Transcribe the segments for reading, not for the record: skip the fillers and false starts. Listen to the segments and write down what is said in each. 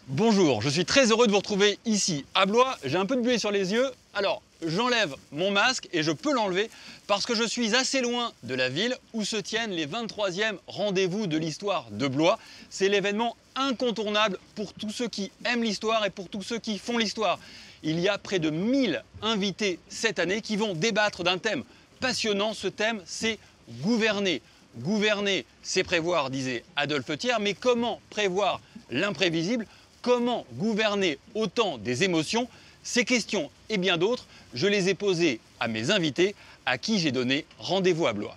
Bonjour, je suis très heureux de vous retrouver ici à Blois. J'ai un peu de buée sur les yeux, alors j'enlève mon masque et je peux l'enlever parce que je suis assez loin de la ville où se tiennent les 23e rendez-vous de l'histoire de Blois. C'est l'événement incontournable pour tous ceux qui aiment l'histoire et pour tous ceux qui font l'histoire. Il y a près de 1000 invités cette année qui vont débattre d'un thème passionnant. Ce thème, c'est gouverner. Gouverner, c'est prévoir, disait Adolphe Thiers, mais comment prévoir l'imprévisible ? Comment gouverner au temps des émotions? Ces questions et bien d'autres, je les ai posées à mes invités à qui j'ai donné rendez-vous à Blois.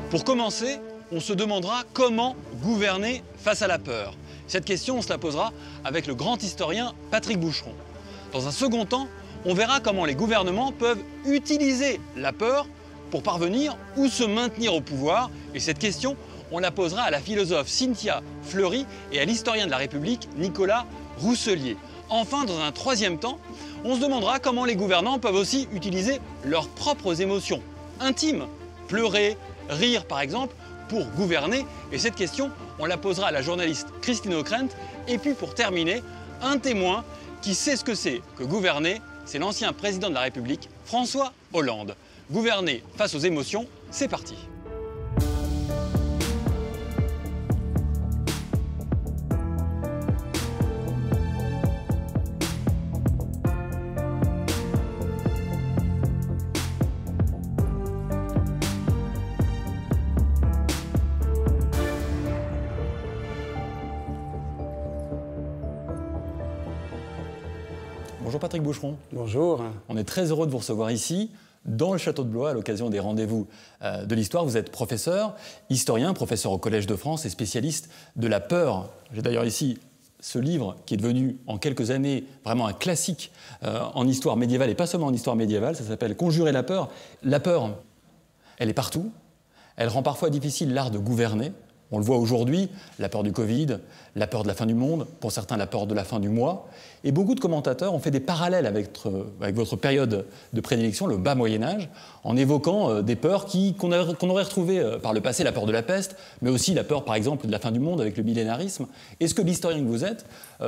Pour commencer, on se demandera comment gouverner face à la peur. Cette question, on se la posera avec le grand historien Patrick Boucheron. Dans un second temps, on verra comment les gouvernements peuvent utiliser la peur pour parvenir ou se maintenir au pouvoir. Et cette question, on la posera à la philosophe Cynthia Fleury et à l'historien de la République Nicolas Rousselier. Enfin, dans un troisième temps, on se demandera comment les gouvernants peuvent aussi utiliser leurs propres émotions intimes, pleurer, rire par exemple, pour gouverner. Et cette question, on la posera à la journaliste Christine Ockrent. Et puis pour terminer, un témoin qui sait ce que c'est que gouverner, c'est l'ancien président de la République, François Hollande. Gouverner face aux émotions, c'est parti. Bonjour Patrick Boucheron. Bonjour. On est très heureux de vous recevoir ici, dans le château de Blois, à l'occasion des rendez-vous de l'histoire. Vous êtes professeur, historien, professeur au Collège de France et spécialiste de la peur. J'ai d'ailleurs ici ce livre qui est devenu en quelques années vraiment un classique en histoire médiévale, et pas seulement en histoire médiévale. Ça s'appelle « Conjurer la peur ». La peur, elle est partout. Elle rend parfois difficile l'art de gouverner. On le voit aujourd'hui, la peur du Covid, la peur de la fin du monde, pour certains la peur de la fin du mois. Et beaucoup de commentateurs ont fait des parallèles avec votre période de prédilection, le bas Moyen-Âge, en évoquant des peurs qu'on aurait retrouvées par le passé, la peur de la peste, mais aussi la peur, par exemple, de la fin du monde avec le millénarisme. Est-ce que l'historien que vous êtes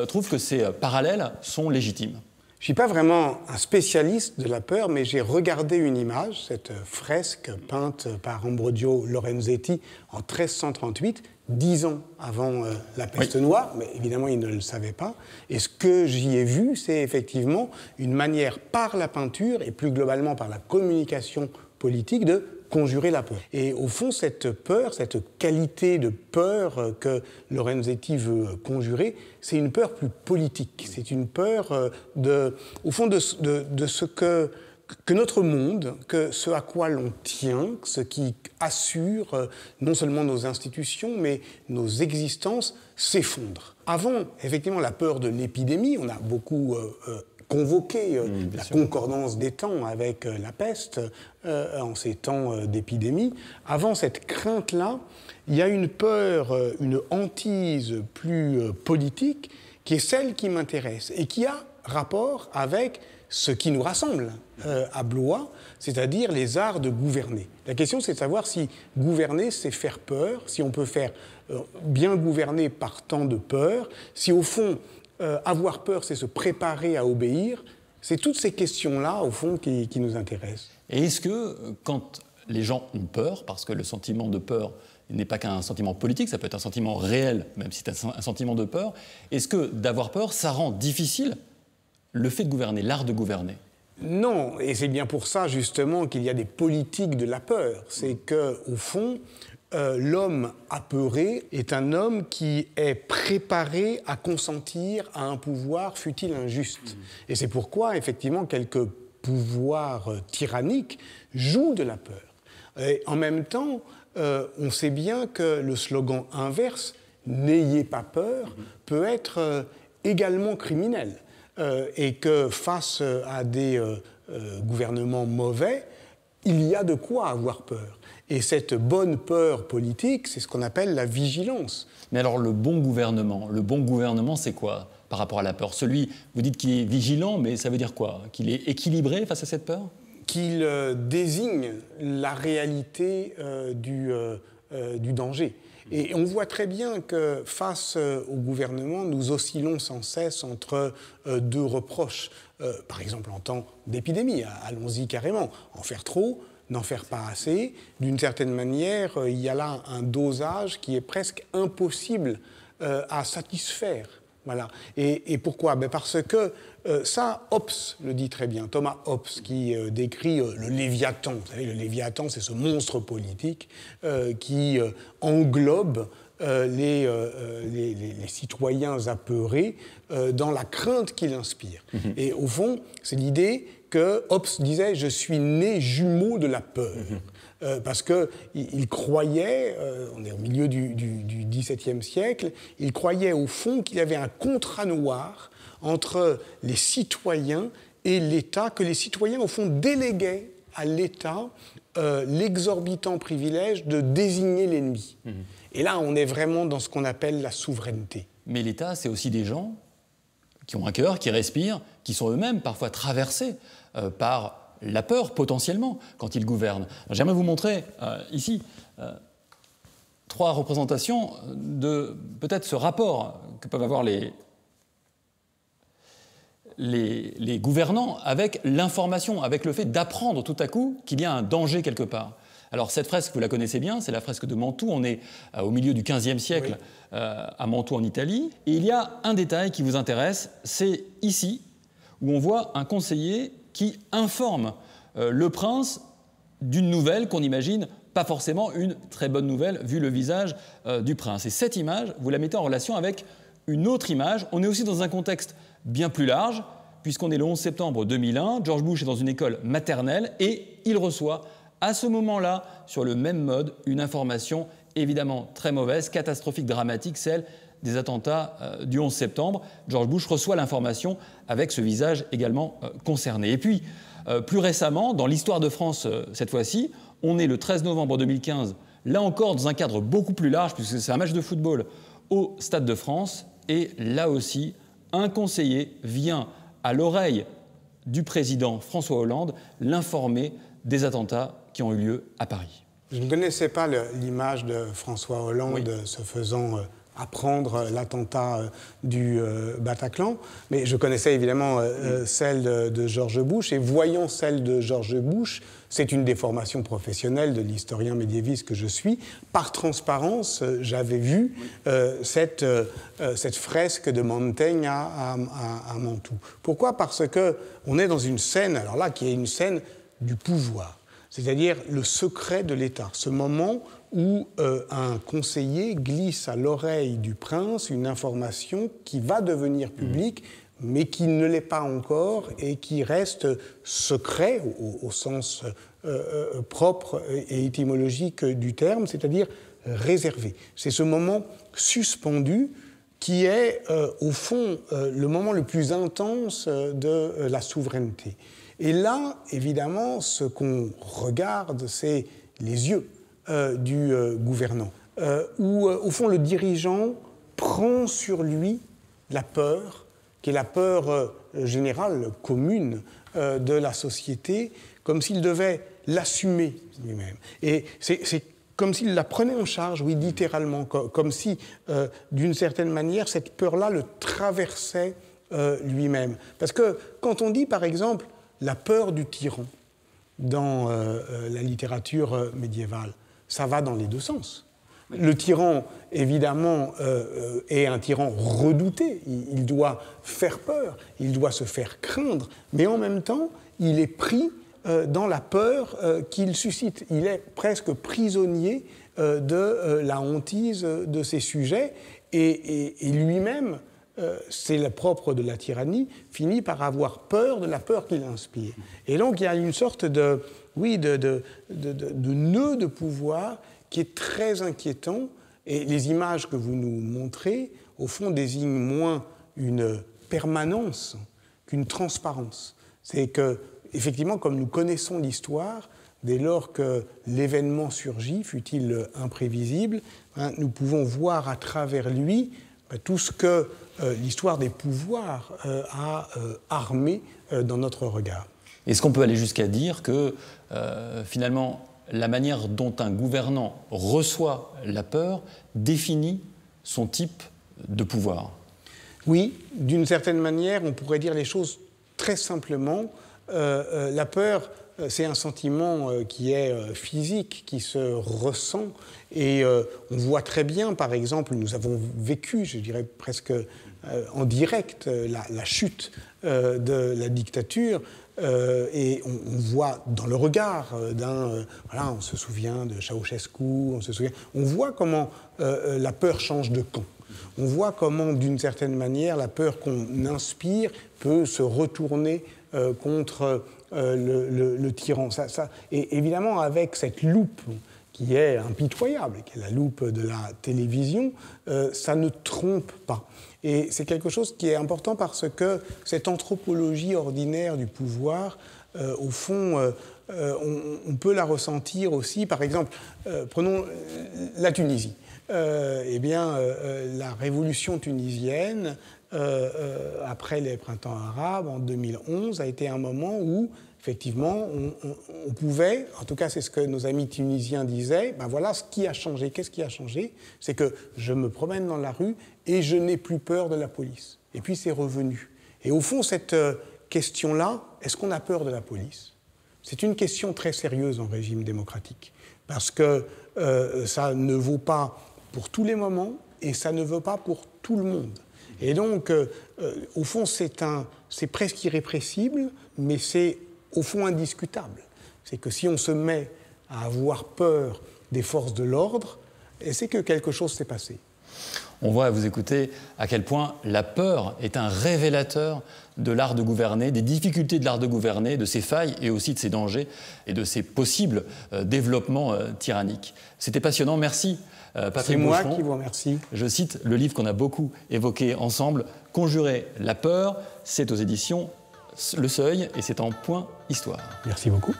trouve que ces parallèles sont légitimes ? Je ne suis pas vraiment un spécialiste de la peur, mais j'ai regardé une image, cette fresque peinte par Ambrogio Lorenzetti en 1338, 10 ans avant la peste noire, mais évidemment il ne le savait pas. Et ce que j'y ai vu, c'est effectivement une manière par la peinture et plus globalement par la communication politique de conjurer la peur. Et au fond, cette peur, cette qualité de peur que Lorenzetti veut conjurer, c'est une peur plus politique. C'est une peur au fond de ce que notre monde, que ce à quoi l'on tient, ce qui assure non seulement nos institutions, mais nos existences, s'effondre. Avant, effectivement, la peur de l'épidémie, on a beaucoup convoqué la concordance des temps avec la peste en ces temps d'épidémie. Avant cette crainte-là, il y a une peur, une hantise plus politique qui est celle qui m'intéresse et qui a rapport avec ce qui nous rassemble à Blois, c'est-à-dire les arts de gouverner. La question, c'est de savoir si gouverner, c'est faire peur, si on peut faire bien gouverner par temps de peur, si au fond, avoir peur, c'est se préparer à obéir. C'est toutes ces questions-là, au fond, qui nous intéressent. Et est-ce que, quand les gens ont peur, parce que le sentiment de peur n'est pas qu'un sentiment politique, ça peut être un sentiment réel, même si c'est un sentiment de peur, est-ce que d'avoir peur, ça rend difficile le fait de gouverner, l'art de gouverner ? Non, et c'est bien pour ça, justement, qu'il y a des politiques de la peur. C'est qu'au fond, l'homme apeuré est un homme qui est préparé à consentir à un pouvoir, fût-il injuste. Et c'est pourquoi, effectivement, quelques pouvoirs tyranniques jouent de la peur. Et en même temps, on sait bien que le slogan inverse, « N'ayez pas peur », peut être également criminel. Et que face à des gouvernements mauvais, il y a de quoi avoir peur. Et cette bonne peur politique, c'est ce qu'on appelle la vigilance. Mais alors le bon gouvernement, c'est quoi par rapport à la peur? Vous dites qu'il est vigilant, mais ça veut dire quoi? Qu'il est équilibré face à cette peur? Qu'il désigne la réalité du danger. Et on voit très bien que face au gouvernement, nous oscillons sans cesse entre deux reproches. Par exemple, en temps d'épidémie, allons-y carrément. En faire trop, n'en faire pas assez. D'une certaine manière, il y a là un dosage qui est presque impossible à satisfaire. Voilà. Et pourquoi? Parce que ça, Hobbes le dit très bien, Thomas Hobbes, qui décrit le Léviathan. Vous savez, le Léviathan, c'est ce monstre politique qui englobe les citoyens apeurés dans la crainte qu'il inspire. Et au fond, c'est l'idée que Hobbes disait « je suis né jumeau de la peur ». Parce qu'il croyait, on est au milieu du XVIIe siècle, il croyait au fond qu'il y avait un contrat noir entre les citoyens et l'État, que les citoyens, au fond, déléguaient à l'État l'exorbitant privilège de désigner l'ennemi. Et là, on est vraiment dans ce qu'on appelle la souveraineté. Mais l'État, c'est aussi des gens qui ont un cœur, qui respirent, qui sont eux-mêmes parfois traversés par la peur, potentiellement, quand ils gouvernent. J'aimerais vous montrer ici 3 représentations de peut-être ce rapport que peuvent avoir les gouvernants avec l'information, avec le fait d'apprendre tout à coup qu'il y a un danger quelque part. Alors cette fresque, vous la connaissez bien, c'est la fresque de Mantoue. On est au milieu du XVe siècle à Mantoue en Italie. Et il y a un détail qui vous intéresse, c'est ici où on voit un conseiller qui informe le prince d'une nouvelle qu'on imagine pas forcément une très bonne nouvelle vu le visage du prince. Et cette image, vous la mettez en relation avec une autre image. On est aussi dans un contexte bien plus large, puisqu'on est le 11 septembre 2001, George Bush est dans une école maternelle et il reçoit à ce moment-là, sur le même mode, une information évidemment très mauvaise, catastrophique, dramatique, celle des attentats du 11 septembre. George Bush reçoit l'information avec ce visage également concerné. Et puis, plus récemment, dans l'histoire de France cette fois-ci, on est le 13 novembre 2015, là encore dans un cadre beaucoup plus large, puisque c'est un match de football au Stade de France, et là aussi, un conseiller vient à l'oreille du président François Hollande l'informer des attentats qui ont eu lieu à Paris. Je ne connaissais pas l'image de François Hollande se faisant apprendre l'attentat du Bataclan, mais je connaissais évidemment celle de George Bush, et voyant celle de George Bush, c'est une déformation professionnelle de l'historien médiéviste que je suis. Par transparence, j'avais vu cette fresque de Mantegna à Mantoue. Pourquoi? Parce qu'on est dans une scène, alors là, qui est une scène du pouvoir, c'est-à-dire le secret de l'État, ce moment où un conseiller glisse à l'oreille du prince une information qui va devenir publique, mais qui ne l'est pas encore et qui reste secret au sens propre et étymologique du terme, c'est-à-dire réservé. C'est ce moment suspendu qui est, au fond, le moment le plus intense de la souveraineté. Et là, évidemment, ce qu'on regarde, c'est les yeux du gouvernant, où, au fond, le dirigeant prend sur lui la peur, qui est la peur générale, commune de la société, comme s'il devait l'assumer lui-même. Et c'est comme s'il la prenait en charge, oui, littéralement, comme si, d'une certaine manière, cette peur-là le traversait lui-même. Parce que quand on dit, par exemple, la peur du tyran dans la littérature médiévale, ça va dans les deux sens. Le tyran, évidemment, est un tyran redouté. Il doit faire peur, il doit se faire craindre, mais en même temps, il est pris dans la peur qu'il suscite. Il est presque prisonnier de la hantise de ses sujets, et lui-même, c'est le propre de la tyrannie, finit par avoir peur de la peur qu'il inspire. Et donc, il y a une sorte de nœud de pouvoir qui est très inquiétant, et les images que vous nous montrez, au fond, désignent moins une permanence qu'une transparence. C'est que, effectivement, comme nous connaissons l'histoire, dès lors que l'événement surgit, fût-il imprévisible, nous pouvons voir à travers lui tout ce que l'histoire des pouvoirs a armé dans notre regard. Est-ce qu'on peut aller jusqu'à dire que, finalement, la manière dont un gouvernant reçoit la peur définit son type de pouvoir? Oui, d'une certaine manière, on pourrait dire les choses très simplement. La peur, c'est un sentiment qui est physique, qui se ressent. Et on voit très bien, par exemple, nous avons vécu, je dirais presque en direct, la chute de la dictature. Et on voit dans le regard voilà, on se souvient de Ceausescu, on voit comment la peur change de camp. On voit comment, d'une certaine manière, la peur qu'on inspire peut se retourner contre le tyran. Et évidemment, avec cette loupe qui est impitoyable, qui est la loupe de la télévision, ça ne trompe pas. Et c'est quelque chose qui est important parce que cette anthropologie ordinaire du pouvoir, au fond, on peut la ressentir aussi. Par exemple, prenons la Tunisie. La révolution tunisienne, après les printemps arabes, en 2011, a été un moment où, effectivement, on pouvait, en tout cas c'est ce que nos amis tunisiens disaient, ben voilà ce qui a changé. Qu'est-ce qui a changé? C'est que je me promène dans la rue et je n'ai plus peur de la police. Et puis c'est revenu. Et au fond, cette question-là, est-ce qu'on a peur de la police? C'est une question très sérieuse en régime démocratique, parce que ça ne vaut pas pour tous les moments et ça ne vaut pas pour tout le monde. Et donc, au fond, c'est presque irrépressible, mais c'est au fond indiscutable. C'est que si on se met à avoir peur des forces de l'ordre, c'est que quelque chose s'est passé. On voit à vous écouter à quel point la peur est un révélateur de l'art de gouverner, des difficultés de l'art de gouverner, de ses failles et aussi de ses dangers et de ses possibles développements tyranniques. C'était passionnant, merci Patrick Boucheron. C'est moi qui vous remercie. Je cite le livre qu'on a beaucoup évoqué ensemble, « Conjurer la peur », c'est aux éditions Le Seuil et c'est en point histoire. Merci beaucoup.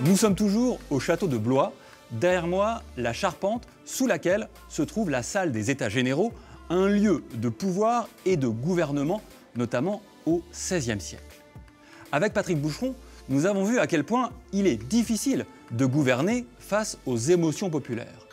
Nous sommes toujours au château de Blois. Derrière moi, la charpente sous laquelle se trouve la salle des États généraux, un lieu de pouvoir et de gouvernement, notamment au XVIe siècle. Avec Patrick Boucheron, nous avons vu à quel point il est difficile de gouverner face aux émotions populaires.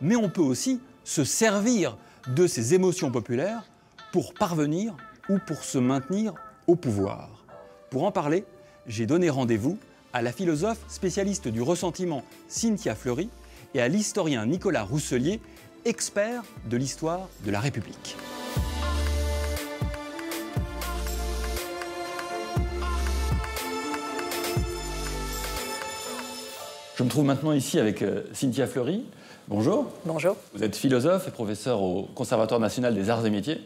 Mais on peut aussi se servir de ces émotions populaires pour parvenir ou pour se maintenir au pouvoir. Pour en parler, j'ai donné rendez-vous à la philosophe spécialiste du ressentiment Cynthia Fleury et à l'historien Nicolas Rousselier, expert de l'histoire de la République. Je me trouve maintenant ici avec Cynthia Fleury. Bonjour. Bonjour. Vous êtes philosophe et professeur au Conservatoire national des arts et métiers.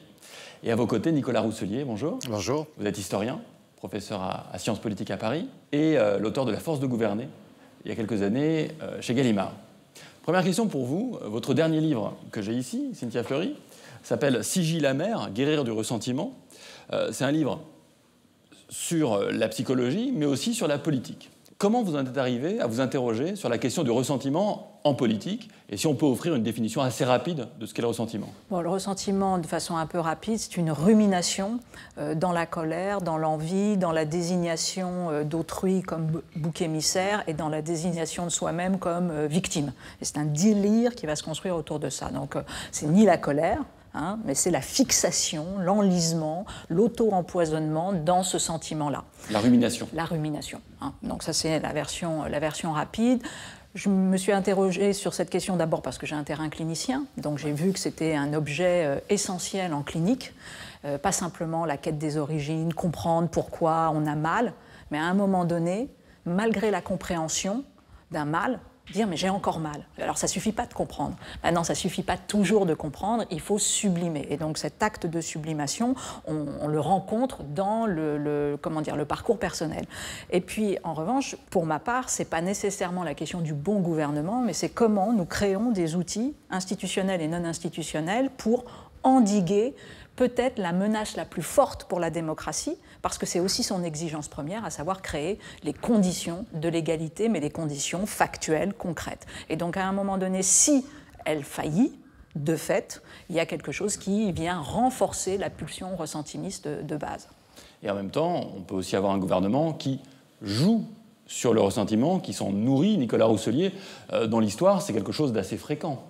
Et à vos côtés, Nicolas Rousselier. Bonjour. Bonjour. Vous êtes historien, professeur à Sciences politiques à Paris et l'auteur de La force de gouverner, il y a quelques années, chez Gallimard. Première question pour vous. Votre dernier livre que j'ai ici, Cynthia Fleury, s'appelle « Sigil amer, guérir du ressentiment ». C'est un livre sur la psychologie, mais aussi sur la politique. Comment vous en êtes arrivé à vous interroger sur la question du ressentiment en politique? Et si on peut offrir une définition assez rapide de ce qu'est le ressentiment? Bon, le ressentiment, de façon un peu rapide, c'est une rumination dans la colère, dans l'envie, dans la désignation d'autrui comme bouc émissaire et dans la désignation de soi-même comme victime. Et c'est un délire qui va se construire autour de ça. Donc, c'est ni la colère, mais c'est la fixation, l'enlisement, l'auto-empoisonnement dans ce sentiment-là. La rumination. La rumination. Donc ça, c'est la version rapide. Je me suis interrogée sur cette question d'abord parce que j'ai un terrain clinicien, donc j'ai vu que c'était un objet essentiel en clinique, pas simplement la quête des origines, comprendre pourquoi on a mal, mais à un moment donné, malgré la compréhension d'un mal, dire mais j'ai encore mal. Alors ça ne suffit pas de comprendre. Maintenant, ça ne suffit pas toujours de comprendre, il faut sublimer. Et donc cet acte de sublimation, on le rencontre dans le parcours personnel. Et puis en revanche, pour ma part, ce n'est pas nécessairement la question du bon gouvernement, mais c'est comment nous créons des outils institutionnels et non institutionnels pour endiguer peut-être la menace la plus forte pour la démocratie, parce que c'est aussi son exigence première, à savoir créer les conditions de l'égalité, mais les conditions factuelles, concrètes. Et donc à un moment donné, si elle faillit, de fait, il y a quelque chose qui vient renforcer la pulsion ressentimiste de base. Et en même temps, on peut aussi avoir un gouvernement qui joue sur le ressentiment, qui s'en nourrit. Nicolas Rousselier, dans l'histoire, c'est quelque chose d'assez fréquent.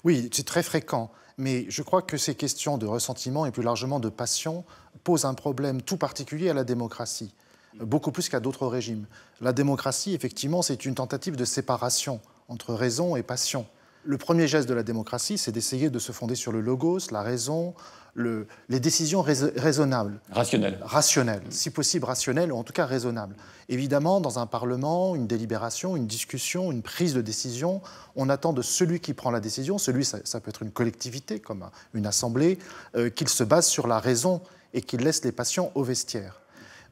Oui, c'est très fréquent. Mais je crois que ces questions de ressentiment et plus largement de passion posent un problème tout particulier à la démocratie, beaucoup plus qu'à d'autres régimes. La démocratie, effectivement, c'est une tentative de séparation entre raison et passion. Le premier geste de la démocratie, c'est d'essayer de se fonder sur le logos, la raison, les décisions raisonnables. Rationnelles, si possible rationnelles, ou en tout cas raisonnables. Évidemment, dans un parlement, une délibération, une discussion, une prise de décision, on attend de celui qui prend la décision, ça peut être une collectivité, comme une assemblée, qu'il se base sur la raison et qu'il laisse les passions au vestiaire.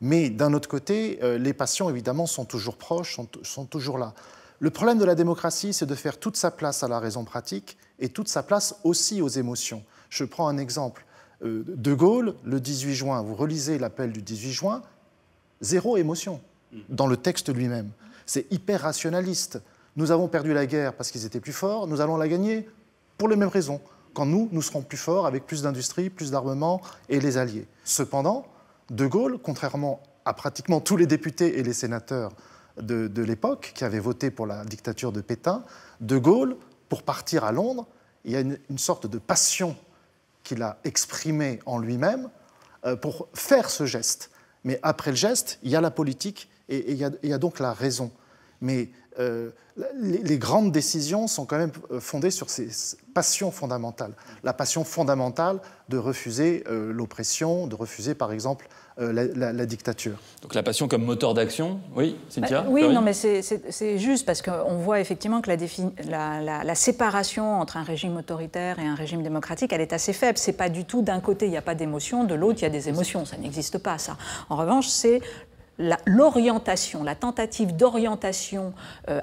Mais d'un autre côté, les passions, évidemment, sont toujours proches, sont toujours là. Le problème de la démocratie, c'est de faire toute sa place à la raison pratique et toute sa place aussi aux émotions. Je prends un exemple. De Gaulle, le 18 juin, vous relisez l'appel du 18 juin, zéro émotion dans le texte lui-même. C'est hyper rationaliste. Nous avons perdu la guerre parce qu'ils étaient plus forts, nous allons la gagner pour les mêmes raisons. Quand nous serons plus forts, avec plus d'industrie, plus d'armement et les alliés. Cependant, De Gaulle, contrairement à pratiquement tous les députés et les sénateurs de l'époque qui avaient voté pour la dictature de Pétain, De Gaulle, pour partir à Londres, il y a une sorte de passion qu'il a exprimée en lui-même pour faire ce geste. Mais après le geste, il y a la politique et il y a donc la raison. Mais les grandes décisions sont quand même fondées sur ces passions fondamentales. La passion fondamentale de refuser l'oppression, de refuser par exemple la dictature. Donc la passion comme moteur d'action, oui, Cynthia ? Oui, non, mais c'est juste parce qu'on voit effectivement que la séparation entre un régime autoritaire et un régime démocratique, elle est assez faible. C'est pas du tout d'un côté il n'y a pas d'émotion, de l'autre il y a des émotions. Ça n'existe pas, ça. En revanche, c'est l'orientation, la tentative d'orientation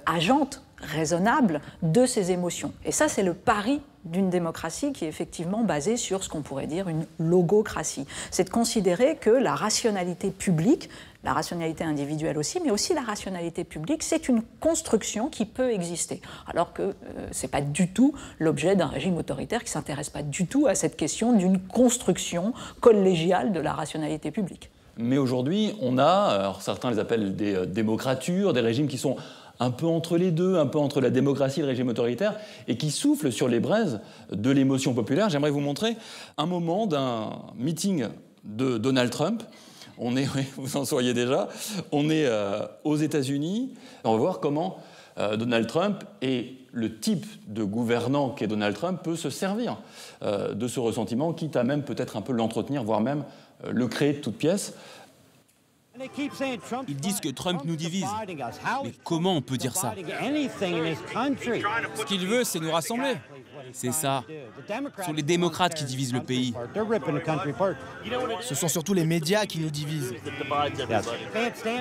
agente, raisonnable, de ces émotions. Et ça, c'est le pari d'une démocratie qui est effectivement basée sur ce qu'on pourrait dire une logocratie. C'est de considérer que la rationalité publique, la rationalité individuelle aussi, mais aussi la rationalité publique, c'est une construction qui peut exister. Alors que ce n'est pas du tout l'objet d'un régime autoritaire qui ne s'intéresse pas du tout à cette question d'une construction collégiale de la rationalité publique. Mais aujourd'hui, on a, alors certains les appellent des démocratures, des régimes qui sont un peu entre les deux, un peu entre la démocratie et le régime autoritaire, et qui soufflent sur les braises de l'émotion populaire. J'aimerais vous montrer un moment d'un meeting de Donald Trump. On est, oui, vous en soyez déjà, on est aux États-Unis. On va voir comment Donald Trump et le type de gouvernant qu'est Donald Trump peut se servir de ce ressentiment, quitte à même peut-être un peu l'entretenir, voire même le créer de toutes pièces. Ils disent que Trump nous divise. Mais comment on peut dire ça? Ce qu'il veut, c'est nous rassembler. C'est ça. Ce sont les démocrates qui divisent le pays. Ce sont surtout les médias qui nous divisent.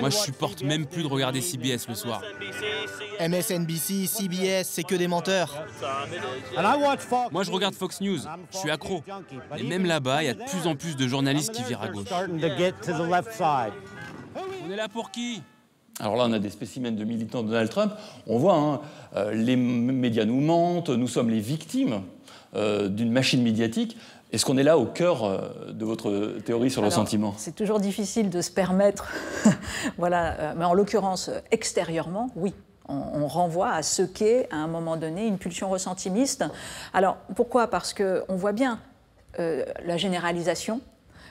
Moi, je supporte même plus de regarder CBS le soir. MSNBC, CBS, c'est que des menteurs. Moi, je regarde Fox News. Je suis accro. Et même là-bas, il y a de plus en plus de journalistes qui virent à gauche. On est là pour qui? Alors là, on a des spécimens de militants de Donald Trump. On voit, les médias nous mentent, nous sommes les victimes d'une machine médiatique. Est-ce qu'on est là au cœur de votre théorie sur le ressentiment? C'est toujours difficile de se permettre, voilà, mais en l'occurrence, extérieurement, oui. On renvoie à ce qu'est, à un moment donné, une pulsion ressentimiste. Alors, pourquoi? Parce qu'on voit bien la généralisation,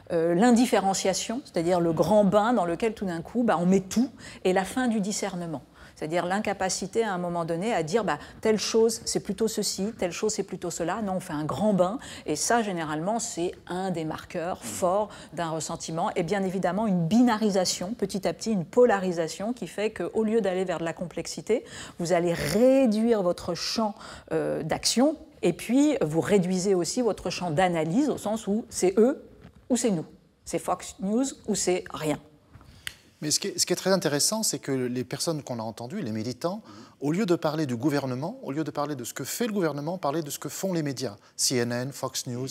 l'indifférenciation, c'est-à-dire le grand bain dans lequel tout d'un coup on met tout, et la fin du discernement. C'est-à-dire l'incapacité à un moment donné à dire telle chose c'est plutôt ceci, telle chose c'est plutôt cela. Non, on fait un grand bain et ça généralement c'est un des marqueurs forts d'un ressentiment et bien évidemment une binarisation, petit à petit une polarisation qui fait qu'au lieu d'aller vers de la complexité, vous allez réduire votre champ d'action et puis vous réduisez aussi votre champ d'analyse au sens où c'est eux ou c'est nous, c'est Fox News ou c'est rien. Mais ce qui est très intéressant, c'est que les personnes qu'on a entendues, les militants, au lieu de parler du gouvernement, au lieu de parler de ce que fait le gouvernement, parlaient de ce que font les médias, CNN, Fox News.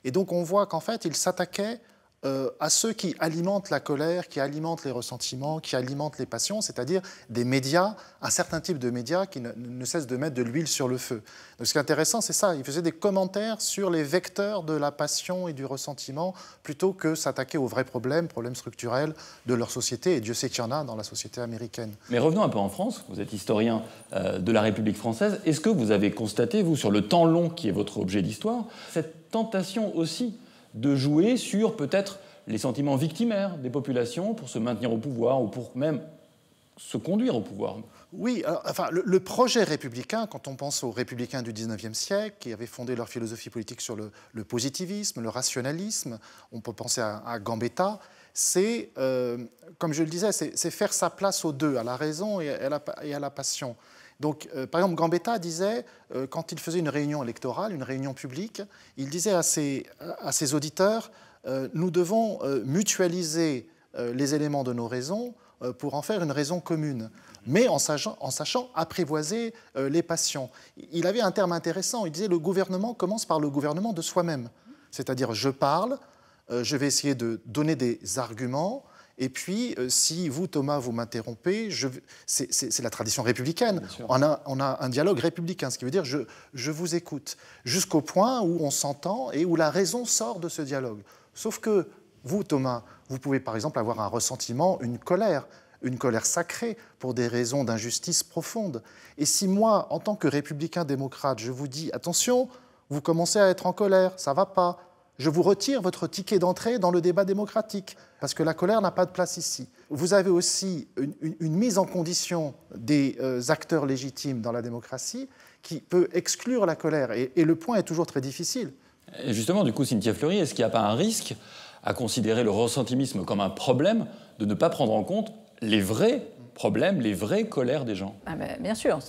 Et donc on voit qu'en fait, ils s'attaquaient à ceux qui alimentent la colère, qui alimentent les ressentiments, qui alimentent les passions, c'est-à-dire des médias, un certain type de médias qui ne cessent de mettre de l'huile sur le feu. Donc ce qui est intéressant, c'est ça, ils faisaient des commentaires sur les vecteurs de la passion et du ressentiment, plutôt que s'attaquer aux vrais problèmes structurels de leur société, et Dieu sait qu'il y en a dans la société américaine. Mais revenons un peu en France, vous êtes historien de la République française, est-ce que vous avez constaté, vous, sur le temps long qui est votre objet d'histoire, cette tentation aussi de jouer sur peut-être les sentiments victimaires des populations pour se maintenir au pouvoir ou pour même se conduire au pouvoir? Oui, alors, enfin, le projet républicain, quand on pense aux républicains du XIXe siècle, qui avaient fondé leur philosophie politique sur le positivisme, le rationalisme, on peut penser à Gambetta, c'est, comme je le disais, c'est faire sa place aux deux, à la raison et à la passion. Donc, par exemple, Gambetta disait, quand il faisait une réunion électorale, une réunion publique, il disait à ses auditeurs, nous devons mutualiser les éléments de nos raisons pour en faire une raison commune, mais en sachant apprivoiser les passions. Il avait un terme intéressant, il disait, le gouvernement commence par le gouvernement de soi-même. C'est-à-dire, je parle, je vais essayer de donner des arguments, et puis, si vous, Thomas, vous m'interrompez, c'est la tradition républicaine. On a un dialogue républicain, ce qui veut dire je vous écoute, jusqu'au point où on s'entend et où la raison sort de ce dialogue. Sauf que vous, Thomas, vous pouvez par exemple avoir un ressentiment, une colère sacrée pour des raisons d'injustice profonde. Et si moi, en tant que républicain démocrate, je vous dis « Attention, vous commencez à être en colère, ça ne va pas », je vous retire votre ticket d'entrée dans le débat démocratique, parce que la colère n'a pas de place ici. Vous avez aussi une mise en condition des acteurs légitimes dans la démocratie qui peut exclure la colère, et le point est toujours très difficile. Et justement, du coup, Cynthia Fleury, est-ce qu'il n'y a pas un risque à considérer le ressentimisme comme un problème, de ne pas prendre en compte les vrais problèmes, les vraies colères des gens? Bien sûr,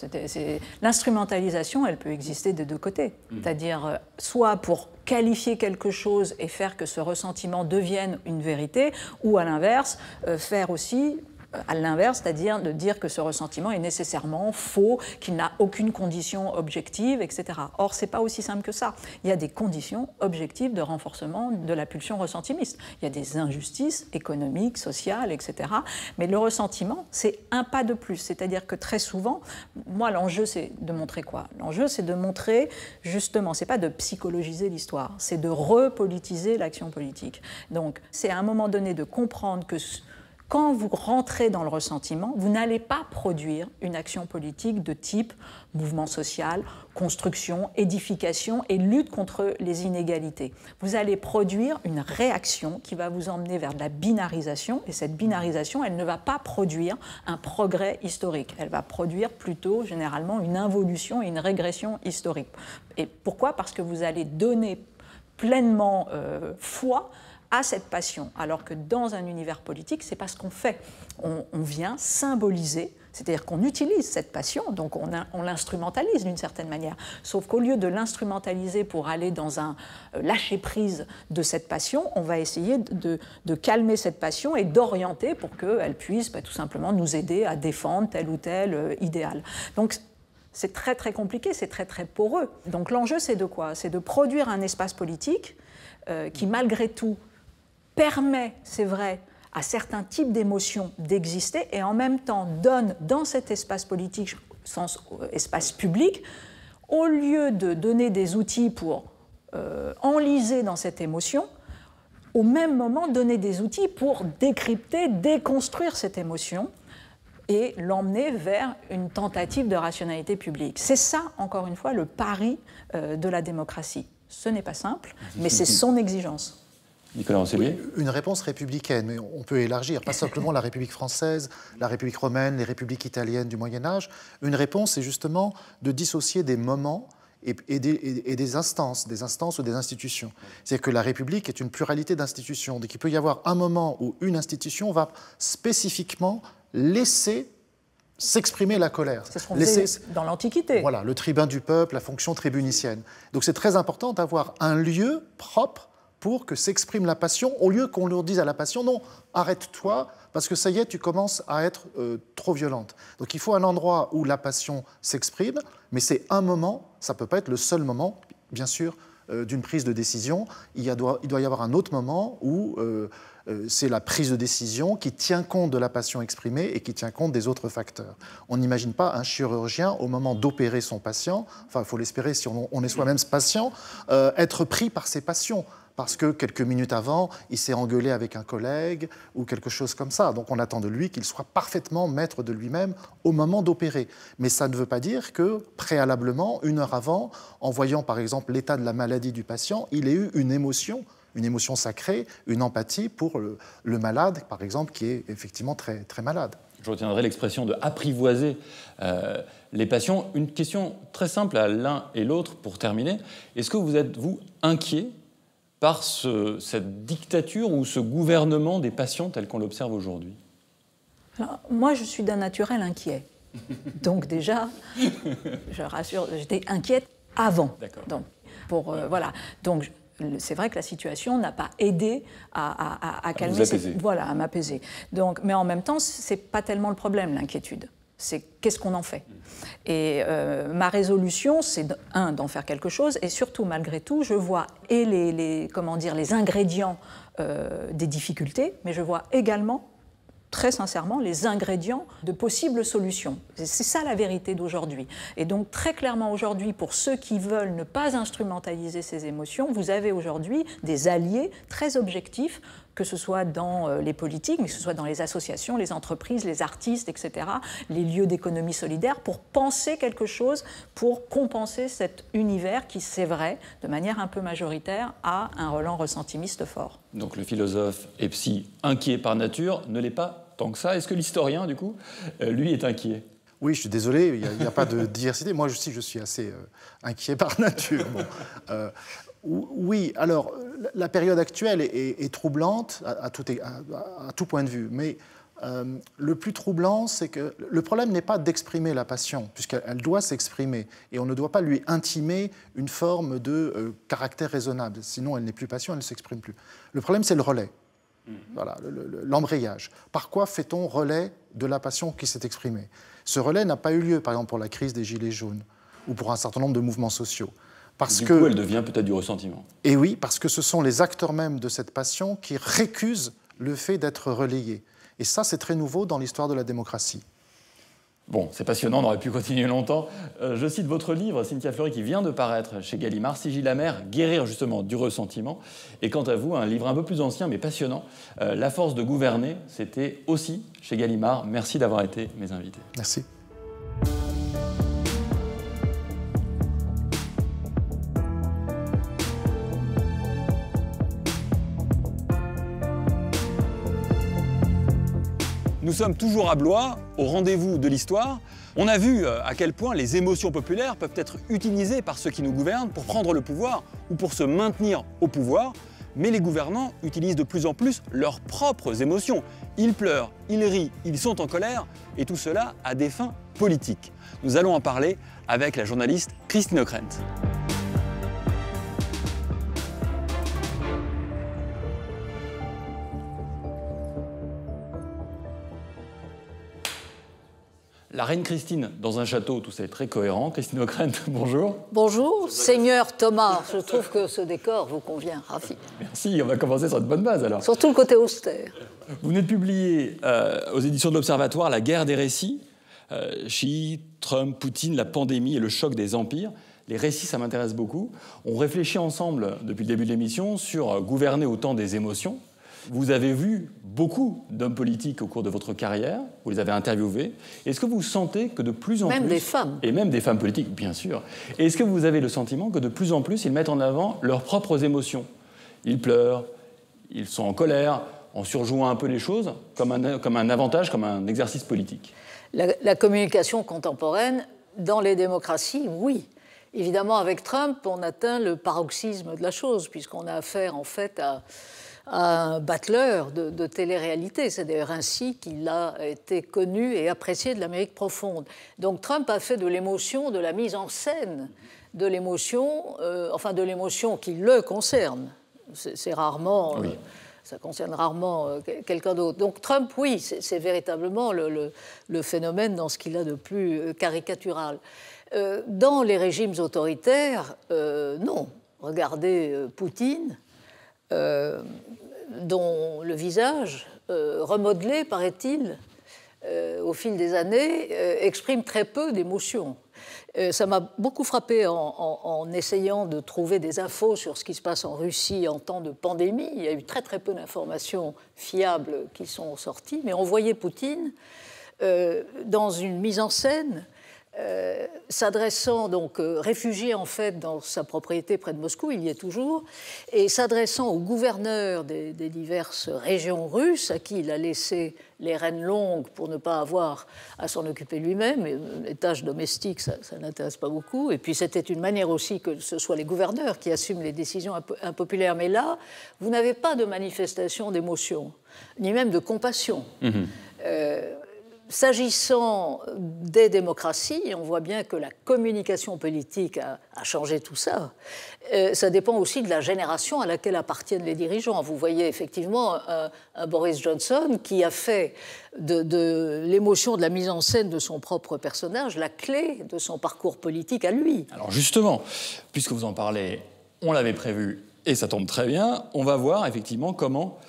l'instrumentalisation, elle peut exister des deux côtés. C'est-à-dire, soit pour qualifier quelque chose et faire que ce ressentiment devienne une vérité, ou à l'inverse, faire aussi à l'inverse, c'est-à-dire de dire que ce ressentiment est nécessairement faux, qu'il n'a aucune condition objective, etc. Or, ce n'est pas aussi simple que ça. Il y a des conditions objectives de renforcement de la pulsion ressentimiste. Il y a des injustices économiques, sociales, etc. Mais le ressentiment, c'est un pas de plus. C'est-à-dire que très souvent, moi, l'enjeu, c'est de montrer quoi? L'enjeu, c'est de montrer, justement, ce n'est pas de psychologiser l'histoire, c'est de repolitiser l'action politique. Donc, c'est à un moment donné de comprendre que quand vous rentrez dans le ressentiment, vous n'allez pas produire une action politique de type mouvement social, construction, édification et lutte contre les inégalités. Vous allez produire une réaction qui va vous emmener vers de la binarisation, et cette binarisation, elle ne va pas produire un progrès historique. Elle va produire plutôt, généralement, une involution et une régression historique. Et pourquoi? Parce que vous allez donner pleinement foi à cette passion, alors que dans un univers politique, c'est pas ce qu'on fait. On vient symboliser, c'est-à-dire qu'on utilise cette passion, donc on l'instrumentalise d'une certaine manière. Sauf qu'au lieu de l'instrumentaliser pour aller dans un lâcher-prise de cette passion, on va essayer de calmer cette passion et d'orienter pour qu'elle puisse tout simplement nous aider à défendre tel ou tel idéal. Donc, c'est très très compliqué, c'est très très poreux. Donc l'enjeu, c'est de quoi? C'est de produire un espace politique qui, malgré tout, permet, c'est vrai, à certains types d'émotions d'exister et en même temps donne dans cet espace politique, sens espace public, au lieu de donner des outils pour enliser dans cette émotion, au même moment donner des outils pour décrypter, déconstruire cette émotion et l'emmener vers une tentative de rationalité publique. C'est ça, encore une fois, le pari de la démocratie. Ce n'est pas simple, mais c'est son exigence. Nicolas Ancellier? Une réponse républicaine, mais on peut élargir, pas simplement la République française, la République romaine, les républiques italiennes du Moyen-Âge. Une réponse, c'est justement de dissocier des moments et des instances ou des institutions. C'est que la République est une pluralité d'institutions. Donc il peut y avoir un moment où une institution va spécifiquement laisser s'exprimer la colère. C'est ce qu'on faisait dans l'Antiquité. Voilà, le tribun du peuple, la fonction tribunicienne. Donc c'est très important d'avoir un lieu propre pour que s'exprime la passion, au lieu qu'on leur dise à la passion, non, arrête-toi, parce que ça y est, tu commences à être trop violente. Donc il faut un endroit où la passion s'exprime, mais c'est un moment, ça ne peut pas être le seul moment, bien sûr, d'une prise de décision. Il doit y avoir un autre moment où c'est la prise de décision qui tient compte de la passion exprimée et qui tient compte des autres facteurs. On n'imagine pas un chirurgien, au moment d'opérer son patient, enfin il faut l'espérer si on est soi-même patient, être pris par ses passions, parce que quelques minutes avant, il s'est engueulé avec un collègue ou quelque chose comme ça. Donc on attend de lui qu'il soit parfaitement maître de lui-même au moment d'opérer. Mais ça ne veut pas dire que, préalablement, 1 heure avant, en voyant par exemple l'état de la maladie du patient, il ait eu une émotion sacrée, une empathie pour le malade, par exemple, qui est effectivement très, très malade. Je retiendrai l'expression de apprivoiser les patients. Une question très simple à l'un et l'autre pour terminer. Est-ce que vous êtes, vous, inquiet par cette dictature ou ce gouvernement des patients tel qu'on l'observe aujourd'hui? Alors, moi, je suis d'un naturel inquiet. Donc déjà, je rassure, j'étais inquiète avant. Donc, voilà. Donc, c'est vrai que la situation n'a pas aidé à calmer, à m'apaiser. Donc, mais en même temps, c'est pas tellement le problème, l'inquiétude. C'est qu'est-ce qu'on en fait. Et ma résolution, c'est d'en faire quelque chose, et surtout, malgré tout, je vois et les ingrédients des difficultés, mais je vois également, très sincèrement, les ingrédients de possibles solutions. C'est ça la vérité d'aujourd'hui. Et donc, très clairement aujourd'hui, pour ceux qui veulent ne pas instrumentaliser ces émotions, vous avez aujourd'hui des alliés très objectifs, que ce soit dans les politiques, mais que ce soit dans les associations, les entreprises, les artistes, etc., les lieux d'économie solidaire, pour penser quelque chose, pour compenser cet univers qui, c'est vrai, de manière un peu majoritaire, a un relent ressentimiste fort. Donc le philosophe et psy inquiet par nature ne l'est pas tant que ça. Est-ce que l'historien, du coup, lui est inquiet? Oui, je suis désolé, il n'y a pas de diversité. Moi aussi, je suis assez inquiet par nature. Bon. Oui, alors, la période actuelle est troublante à tout point de vue, mais le plus troublant, c'est que le problème n'est pas d'exprimer la passion, puisqu'elle doit s'exprimer, et on ne doit pas lui intimer une forme de caractère raisonnable, sinon elle n'est plus passion, elle ne s'exprime plus. Le problème, c'est le relais, voilà, l'embrayage. Par quoi fait-on relais de la passion qui s'est exprimée? Ce relais n'a pas eu lieu, par exemple, pour la crise des Gilets jaunes, ou pour un certain nombre de mouvements sociaux. Du coup, elle devient peut-être du ressentiment. Et oui, parce que ce sont les acteurs mêmes de cette passion qui récusent le fait d'être relayés. Et ça, c'est très nouveau dans l'histoire de la démocratie. Bon, c'est passionnant, on aurait pu continuer longtemps. Je cite votre livre, Cynthia Fleury, qui vient de paraître chez Gallimard, Sigil amer, guérir justement du ressentiment. Et quant à vous, un livre un peu plus ancien, mais passionnant, La force de gouverner, c'était aussi chez Gallimard. Merci d'avoir été mes invités. Merci. Nous sommes toujours à Blois, au rendez-vous de l'histoire. On a vu à quel point les émotions populaires peuvent être utilisées par ceux qui nous gouvernent pour prendre le pouvoir ou pour se maintenir au pouvoir. Mais les gouvernants utilisent de plus en plus leurs propres émotions. Ils pleurent, ils rient, ils sont en colère, et tout cela à des fins politiques. Nous allons en parler avec la journaliste Christine Ockrent. La reine Christine dans un château, tout ça est très cohérent. Christine Ockrent, bonjour. Bonjour, Seigneur Thomas. Je trouve que ce décor vous convient, ravi. Merci, on va commencer sur une bonne base alors. Surtout le côté austère. Vous venez de publier aux éditions de l'Observatoire La guerre des récits, Xi, Trump, Poutine, la pandémie et le choc des empires. Les récits, ça m'intéresse beaucoup. On réfléchit ensemble depuis le début de l'émission sur gouverner au temps des émotions. Vous avez vu beaucoup d'hommes politiques au cours de votre carrière, vous les avez interviewés. Est-ce que vous sentez que de plus en plus... Même des femmes. Et même des femmes politiques, bien sûr. Est-ce que vous avez le sentiment que de plus en plus, ils mettent en avant leurs propres émotions? Ils pleurent, ils sont en colère, en surjouant un peu les choses, comme un avantage, comme un exercice politique. La communication contemporaine, dans les démocraties, oui. Évidemment, avec Trump, on atteint le paroxysme de la chose, puisqu'on a affaire en fait à un battleur de télé-réalité. C'est d'ailleurs ainsi qu'il a été connu et apprécié de l'Amérique profonde. Donc Trump a fait de l'émotion, de la mise en scène, de l'émotion, enfin de l'émotion qui le concerne. C'est rarement... Oui. Ça concerne rarement quelqu'un d'autre. Donc Trump, oui, c'est véritablement le phénomène dans ce qu'il a de plus caricatural. Dans les régimes autoritaires, non. Regardez Poutine, dont le visage, remodelé, paraît-il, au fil des années, exprime très peu d'émotions. Ça m'a beaucoup frappé en essayant de trouver des infos sur ce qui se passe en Russie en temps de pandémie. Il y a eu très très peu d'informations fiables qui sont sorties, mais on voyait Poutine dans une mise en scène s'adressant, donc réfugié en fait dans sa propriété près de Moscou, il y est toujours, et s'adressant aux gouverneurs des diverses régions russes à qui il a laissé les rênes longues pour ne pas avoir à s'en occuper lui-même. Et les tâches domestiques, ça n'intéresse pas beaucoup. Et puis c'était une manière aussi que ce soit les gouverneurs qui assument les décisions impopulaires. Mais là, vous n'avez pas de manifestation d'émotion, ni même de compassion. S'agissant des démocraties, on voit bien que la communication politique a changé tout ça. Ça dépend aussi de la génération à laquelle appartiennent les dirigeants. Vous voyez effectivement un Boris Johnson qui a fait de l'émotion, de la mise en scène de son propre personnage la clé de son parcours politique à lui. Alors justement, puisque vous en parlez, on l'avait prévu et ça tombe très bien, on va voir effectivement comment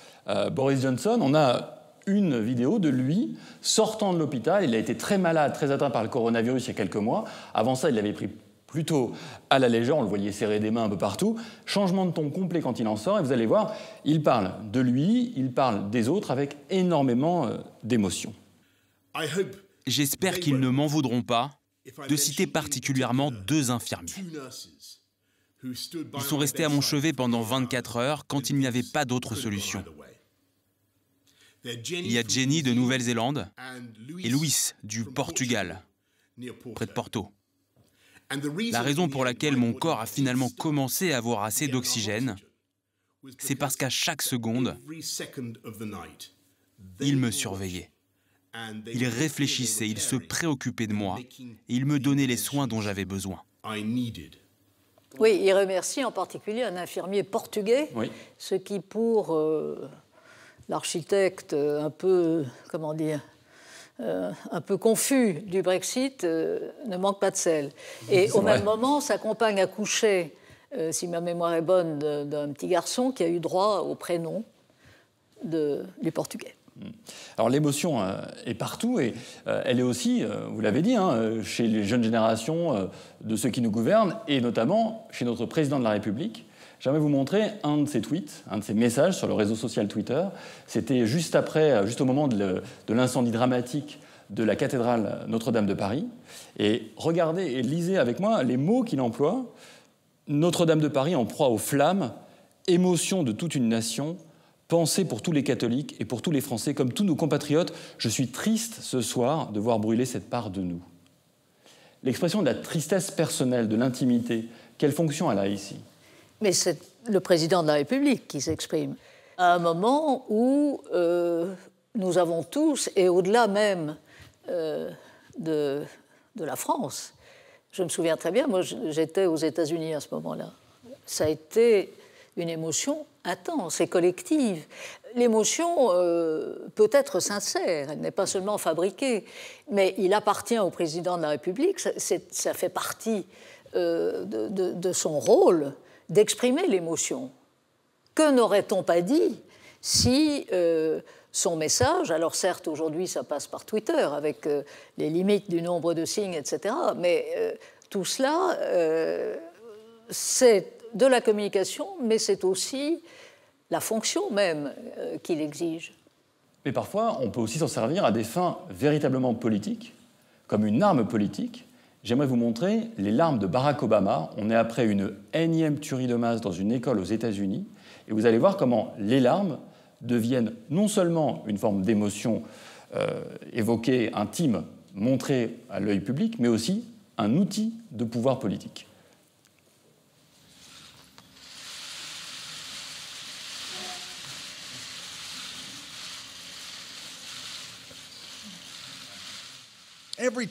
Boris Johnson, on a une vidéo de lui sortant de l'hôpital. Il a été très malade, très atteint par le coronavirus il y a quelques mois. Avant ça, il l'avait pris plutôt à la légère. On le voyait serrer des mains un peu partout. Changement de ton complet quand il en sort. Et vous allez voir, il parle de lui, il parle des autres avec énormément d'émotion. J'espère qu'ils ne m'en voudront pas de citer particulièrement 2 infirmiers. Ils sont restés à mon chevet pendant 24 heures quand il n'y avait pas d'autre solution. Il y a Jenny de Nouvelle-Zélande et Luís du Portugal, près de Porto. La raison pour laquelle mon corps a finalement commencé à avoir assez d'oxygène, c'est parce qu'à chaque seconde, ils me surveillaient. Ils réfléchissaient, ils se préoccupaient de moi et ils me donnaient les soins dont j'avais besoin. Oui, il remercie en particulier un infirmier portugais, oui. Ce qui pour... l'architecte un peu, comment dire, un peu confus du Brexit ne manque pas de sel. Et au même moment, sa compagne accouchait, si ma mémoire est bonne, d'un petit garçon qui a eu droit au prénom du Portugais. Alors l'émotion est partout et elle est aussi, vous l'avez dit, chez les jeunes générations de ceux qui nous gouvernent et notamment chez notre président de la République. J'aimerais vous montrer un de ses tweets, un de ses messages sur le réseau social Twitter. C'était juste au moment de l'incendie dramatique de la cathédrale Notre-Dame de Paris. Et regardez et lisez avec moi les mots qu'il emploie. Notre-Dame de Paris en proie aux flammes, émotion de toute une nation, pensée pour tous les catholiques et pour tous les Français, comme tous nos compatriotes. Je suis triste ce soir de voir brûler cette part de nous. L'expression de la tristesse personnelle, de l'intimité, quelle fonction elle a ici ? Mais c'est le président de la République qui s'exprime à un moment où nous avons tous, et au-delà même de la France, je me souviens très bien, moi j'étais aux États-Unis à ce moment-là, ça a été une émotion intense et collective. L'émotion peut être sincère, elle n'est pas seulement fabriquée, mais il appartient au président de la République, ça fait partie de son rôle d'exprimer l'émotion. Que n'aurait-on pas dit si son message, alors certes aujourd'hui ça passe par Twitter avec les limites du nombre de signes, etc., mais tout cela c'est de la communication, mais c'est aussi la fonction même qu'il exige. Mais parfois on peut aussi s'en servir à des fins véritablement politiques, comme une arme politique. J'aimerais vous montrer les larmes de Barack Obama. On est après une énième tuerie de masse dans une école aux États-Unis. Et vous allez voir comment les larmes deviennent non seulement une forme d'émotion évoquée, intime, montrée à l'œil public, mais aussi un outil de pouvoir politique.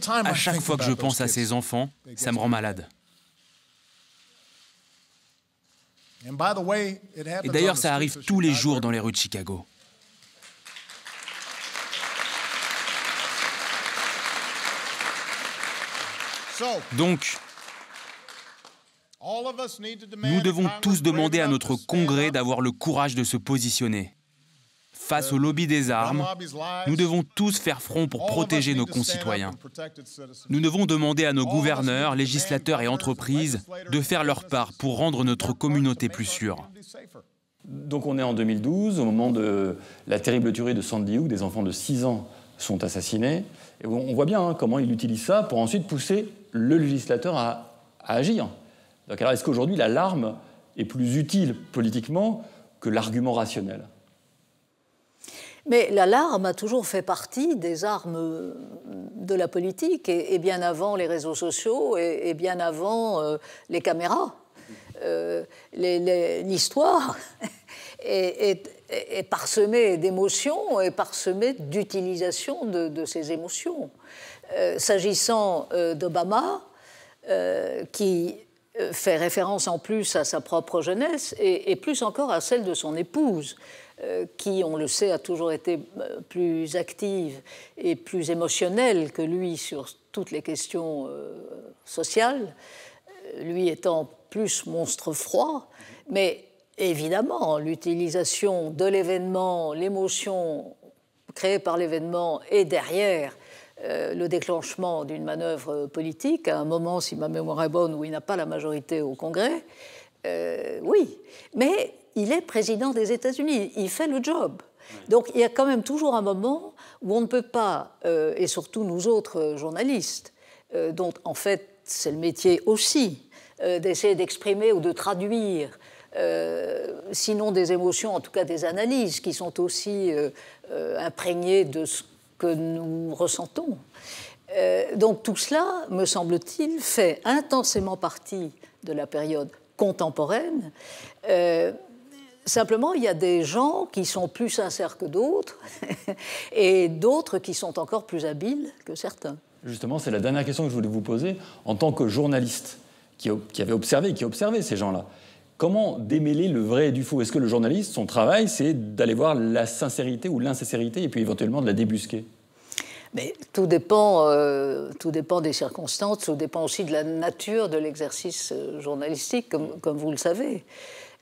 À chaque fois que je pense à ces enfants, ça me rend malade. Et d'ailleurs, ça arrive tous les jours dans les rues de Chicago. Donc, nous devons tous demander à notre Congrès d'avoir le courage de se positionner. Face au lobby des armes, nous devons tous faire front pour protéger nos concitoyens. Nous devons demander à nos gouverneurs, législateurs et entreprises de faire leur part pour rendre notre communauté plus sûre. Donc on est en 2012, au moment de la terrible tuerie de Sandy Hook, des enfants de 6 ans sont assassinés. Et on voit bien comment il utilise ça pour ensuite pousser le législateur à agir. Donc alors est-ce qu'aujourd'hui l'alarme est plus utile politiquement que l'argument rationnel ? Mais l'alarme a toujours fait partie des armes de la politique, et bien avant les réseaux sociaux, et bien avant les caméras. L'histoire est parsemée d'émotions et parsemée d'utilisation de ces émotions. S'agissant d'Obama, qui fait référence en plus à sa propre jeunesse, et plus encore à celle de son épouse, qui, on le sait, a toujours été plus active et plus émotionnelle que lui sur toutes les questions sociales, lui étant plus monstre froid, mais évidemment, l'utilisation de l'événement, l'émotion créée par l'événement et derrière le déclenchement d'une manœuvre politique, à un moment, si ma mémoire est bonne, où il n'a pas la majorité au Congrès, oui, mais il est président des États-Unis, il fait le job. Donc il y a quand même toujours un moment où on ne peut pas, et surtout nous autres journalistes, dont en fait c'est le métier aussi, d'essayer d'exprimer ou de traduire, sinon des émotions, en tout cas des analyses qui sont aussi imprégnées de ce que nous ressentons. Donc tout cela, me semble-t-il, fait intensément partie de la période contemporaine. Simplement, il y a des gens qui sont plus sincères que d'autres et d'autres qui sont encore plus habiles que certains. Justement, c'est la dernière question que je voulais vous poser. En tant que journaliste qui avait observé et qui observait ces gens-là, comment démêler le vrai et du faux ? Est-ce que le journaliste, son travail, c'est d'aller voir la sincérité ou l'insincérité et puis éventuellement de la débusquer ? Mais tout dépend des circonstances, tout dépend aussi de la nature de l'exercice journalistique, comme vous le savez.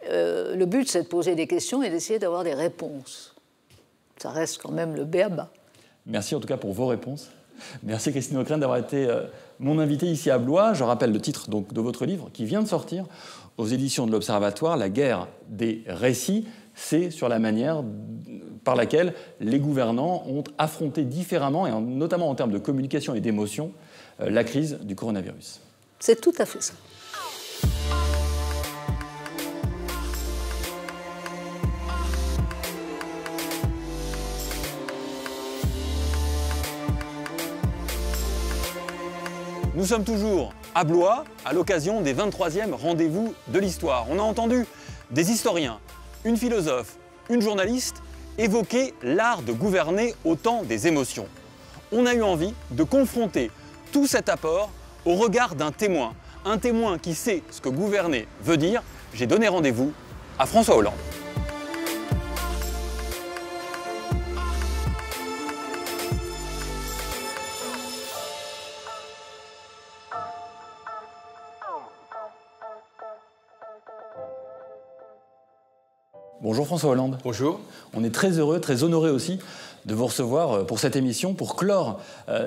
Le but, c'est de poser des questions et d'essayer d'avoir des réponses. Ça reste quand même le b.a.-ba. Merci en tout cas pour vos réponses. Merci Christine Ockrent d'avoir été mon invitée ici à Blois. Je rappelle le titre donc, de votre livre qui vient de sortir aux éditions de l'Observatoire, La guerre des récits. C'est sur la manière par laquelle les gouvernants ont affronté différemment, et notamment en termes de communication et d'émotion, la crise du coronavirus. C'est tout à fait ça. Nous sommes toujours à Blois, à l'occasion des 23e rendez-vous de l'histoire. On a entendu des historiens, une philosophe, une journaliste évoquer l'art de gouverner au temps des émotions. On a eu envie de confronter tout cet apport au regard d'un témoin, un témoin qui sait ce que gouverner veut dire. J'ai donné rendez-vous à François Hollande. Bonjour François Hollande. Bonjour. On est très heureux, très honoré aussi de vous recevoir pour cette émission, pour clore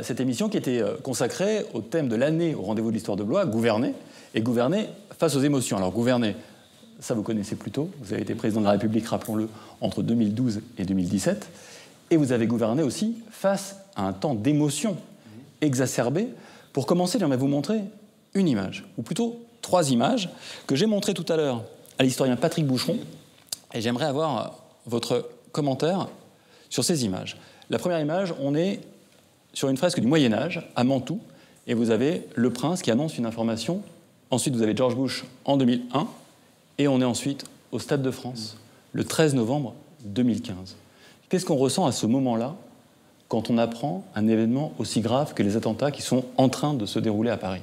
cette émission qui était consacrée au thème de l'année au rendez-vous de l'histoire de Blois, gouverner, et gouverner face aux émotions. Alors gouverner, ça vous connaissez plutôt, vous avez été président de la République, rappelons-le, entre 2012 et 2017, et vous avez gouverné aussi face à un temps d'émotion exacerbé. Pour commencer, j'aimerais vous montrer une image, ou plutôt 3 images, que j'ai montrées tout à l'heure à l'historien Patrick Boucheron, Et j'aimerais avoir votre commentaire sur ces images. La première image, on est sur une fresque du Moyen-Âge, à Mantoue, et vous avez le prince qui annonce une information. Ensuite, vous avez George Bush en 2001, et on est ensuite au Stade de France, le 13 novembre 2015. Qu'est-ce qu'on ressent à ce moment-là, quand on apprend un événement aussi grave que les attentats qui sont en train de se dérouler à Paris?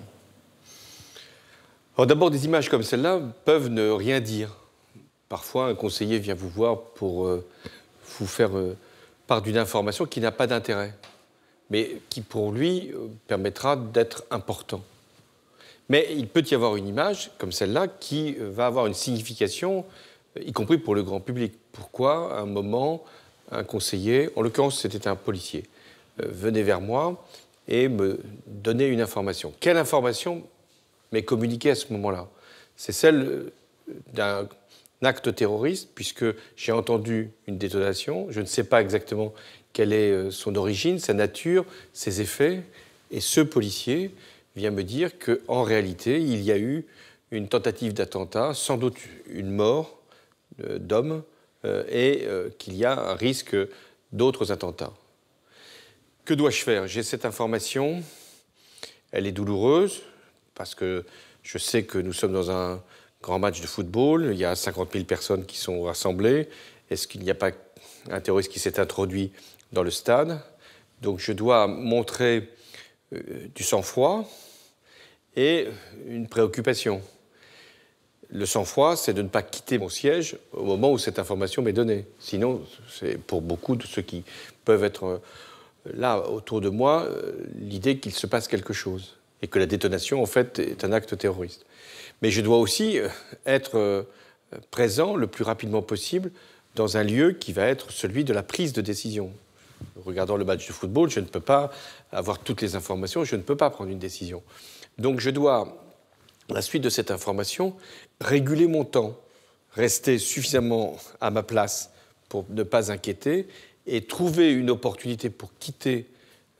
Alors d'abord, des images comme celle-là peuvent ne rien dire. Parfois, un conseiller vient vous voir pour vous faire part d'une information qui n'a pas d'intérêt, mais qui, pour lui, permettra d'être important. Mais il peut y avoir une image comme celle-là qui va avoir une signification, y compris pour le grand public. Pourquoi, à un moment, un conseiller, en l'occurrence c'était un policier, venait vers moi et me donnait une information. Quelle information m'est communiquée à ce moment-là? C'est celle d'un acte terroriste, puisque j'ai entendu une détonation, je ne sais pas exactement quelle est son origine, sa nature, ses effets, et ce policier vient me dire qu'en réalité, il y a eu une tentative d'attentat, sans doute une mort d'homme, et qu'il y a un risque d'autres attentats. Que dois-je faire? J'ai cette information, elle est douloureuse, parce que je sais que nous sommes dans un grand match de football, il y a 50 000 personnes qui sont rassemblées. Est-ce qu'il n'y a pas un terroriste qui s'est introduit dans le stade? Donc je dois montrer du sang-froid et une préoccupation. Le sang-froid, c'est de ne pas quitter mon siège au moment où cette information m'est donnée. Sinon, c'est pour beaucoup de ceux qui peuvent être là autour de moi, l'idée qu'il se passe quelque chose et que la détonation, en fait, est un acte terroriste. Mais je dois aussi être présent le plus rapidement possible dans un lieu qui va être celui de la prise de décision. Regardant le match de football, je ne peux pas avoir toutes les informations, je ne peux pas prendre une décision. Donc je dois, à la suite de cette information, réguler mon temps, rester suffisamment à ma place pour ne pas inquiéter et trouver une opportunité pour quitter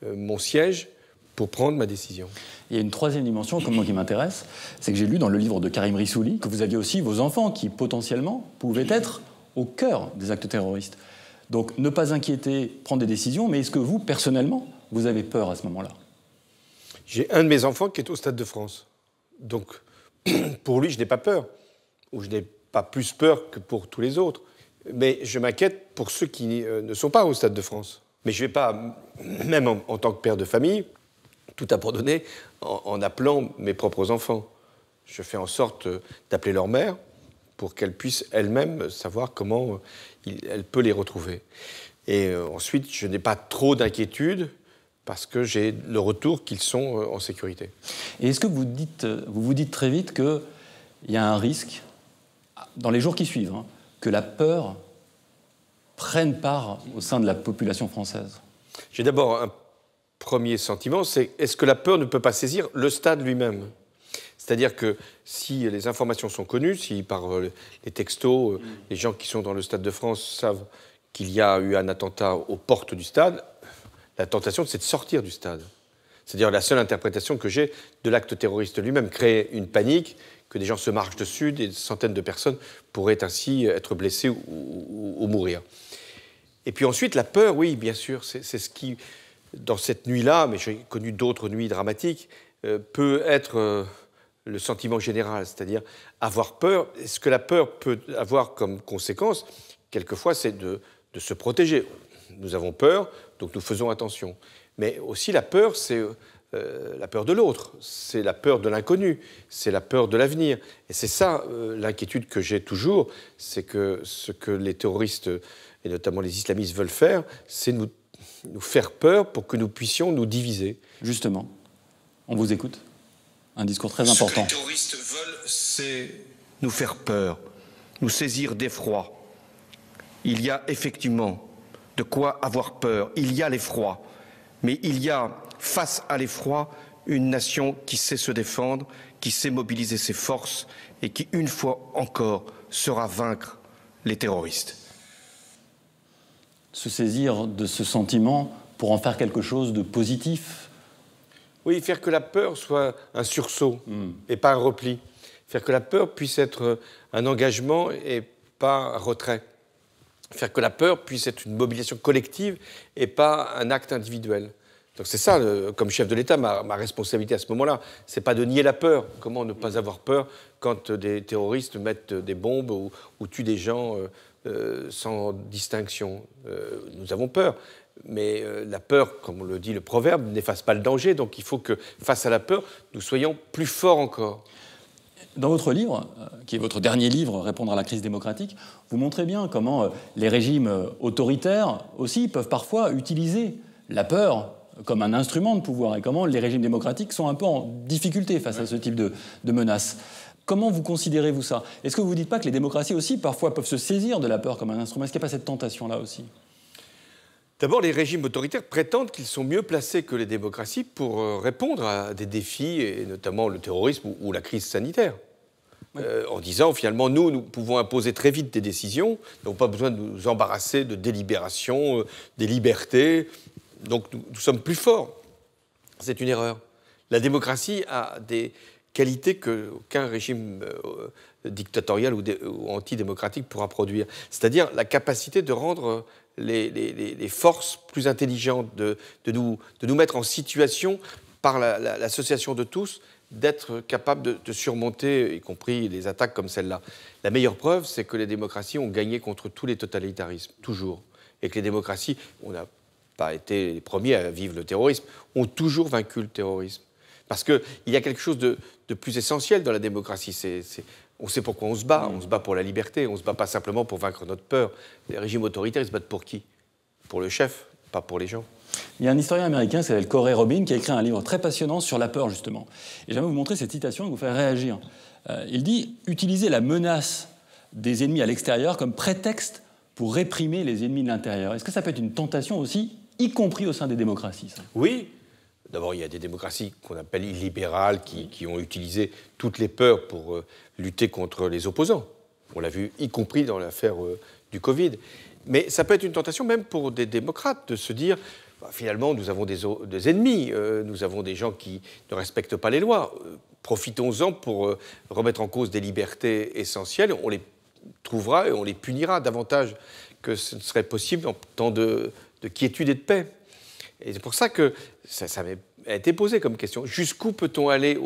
mon siège pour prendre ma décision. Il y a une troisième dimension, comme moi, qui m'intéresse, c'est que j'ai lu dans le livre de Karim Rissouli que vous aviez aussi vos enfants qui, potentiellement, pouvaient être au cœur des actes terroristes. Donc, ne pas inquiéter, prendre des décisions, mais est-ce que vous, personnellement, vous avez peur à ce moment-là? J'ai un de mes enfants qui est au Stade de France. Donc, pour lui, je n'ai pas peur. Ou je n'ai pas plus peur que pour tous les autres. Mais je m'inquiète pour ceux qui ne sont pas au Stade de France. Mais je ne vais pas, même en tant que père de famille, tout abandonner en appelant mes propres enfants. Je fais en sorte d'appeler leur mère pour qu'elle puisse elle-même savoir comment elle peut les retrouver. Et ensuite, je n'ai pas trop d'inquiétude parce que j'ai le retour qu'ils sont en sécurité. Et est-ce que vous vous dites très vite qu'il y a un risque, dans les jours qui suivent, que la peur prenne part au sein de la population française? J'ai d'abord un premier sentiment, c'est est-ce que la peur ne peut pas saisir le stade lui-même? C'est-à-dire que si les informations sont connues, si par les textos, les gens qui sont dans le Stade de France savent qu'il y a eu un attentat aux portes du stade, la tentation, c'est de sortir du stade. C'est-à-dire la seule interprétation que j'ai de l'acte terroriste lui-même, créer une panique, que des gens se marchent dessus, des centaines de personnes pourraient ainsi être blessées ou mourir. Et puis ensuite, la peur, oui, bien sûr, c'est ce qui, dans cette nuit-là, mais j'ai connu d'autres nuits dramatiques, peut être le sentiment général, c'est-à-dire avoir peur. Ce que la peur peut avoir comme conséquence, quelquefois, c'est de se protéger. Nous avons peur, donc nous faisons attention. Mais aussi la peur, c'est la peur de l'autre, c'est la peur de l'inconnu, c'est la peur de l'avenir. Et c'est ça l'inquiétude que j'ai toujours, c'est que ce que les terroristes, et notamment les islamistes, veulent faire, c'est nous faire peur pour que nous puissions nous diviser. Justement, on vous écoute. Un discours très important. Ce que les terroristes veulent, c'est nous faire peur, nous saisir d'effroi. Il y a effectivement de quoi avoir peur. Il y a l'effroi. Mais il y a, face à l'effroi, une nation qui sait se défendre, qui sait mobiliser ses forces et qui, une fois encore, saura vaincre les terroristes. Se saisir de ce sentiment pour en faire quelque chose de positif. Oui, faire que la peur soit un sursaut et pas un repli. Faire que la peur puisse être un engagement et pas un retrait. Faire que la peur puisse être une mobilisation collective et pas un acte individuel. Donc c'est ça, comme chef de l'État, ma responsabilité à ce moment-là. C'est pas de nier la peur. Comment ne pas avoir peur quand des terroristes mettent des bombes ou tuent des gens sans distinction. Nous avons peur. Mais la peur, comme le dit le proverbe, n'efface pas le danger. Donc il faut que, face à la peur, nous soyons plus forts encore. Dans votre livre, qui est votre dernier livre, Répondre à la crise démocratique, vous montrez bien comment les régimes autoritaires aussi peuvent parfois utiliser la peur comme un instrument de pouvoir et comment les régimes démocratiques sont un peu en difficulté face à ce type de menaces. Comment vous considérez-vous ça? Est-ce que vous ne dites pas que les démocraties aussi parfois peuvent se saisir de la peur comme un instrument? Est-ce qu'il n'y a pas cette tentation-là aussi? D'abord, les régimes autoritaires prétendent qu'ils sont mieux placés que les démocraties pour répondre à des défis, et notamment le terrorisme ou la crise sanitaire. Oui. En disant, finalement, nous pouvons imposer très vite des décisions, donc pas besoin de nous embarrasser de délibération, des libertés, donc nous sommes plus forts. C'est une erreur. La démocratie a des qualités qu'aucun régime dictatorial ou antidémocratique pourra produire, c'est-à-dire la capacité de rendre les forces plus intelligentes, de nous mettre en situation, par l'association de tous, d'être capables de surmonter, y compris les attaques comme celle-là. La meilleure preuve, c'est que les démocraties ont gagné contre tous les totalitarismes, toujours. Et que les démocraties, on n'a pas été les premiers à vivre le terrorisme, ont toujours vaincu le terrorisme. Parce qu'il y a quelque chose de plus essentiel dans la démocratie, on sait pourquoi on se bat pour la liberté, on ne se bat pas simplement pour vaincre notre peur. Les régimes autoritaires, ils se battent pour qui? Pour le chef, pas pour les gens. Il y a un historien américain qui s'appelle Corey Robin qui a écrit un livre très passionnant sur la peur, justement. Et j'aimerais vous montrer cette citation et vous faire réagir. Il dit « Utiliser la menace des ennemis à l'extérieur comme prétexte pour réprimer les ennemis de l'intérieur ». Est-ce que ça peut être une tentation aussi, y compris au sein des démocraties, ça? Oui. D'abord, il y a des démocraties qu'on appelle illibérales qui ont utilisé toutes les peurs pour lutter contre les opposants. On l'a vu, y compris dans l'affaire du Covid. Mais ça peut être une tentation même pour des démocrates de se dire finalement, nous avons des ennemis, nous avons des gens qui ne respectent pas les lois. Profitons-en pour remettre en cause des libertés essentielles. On les trouvera et on les punira davantage que ce ne serait possible en temps de quiétude et de paix. Et c'est pour ça que ça m'a été posé comme question. Jusqu'où peut-on aller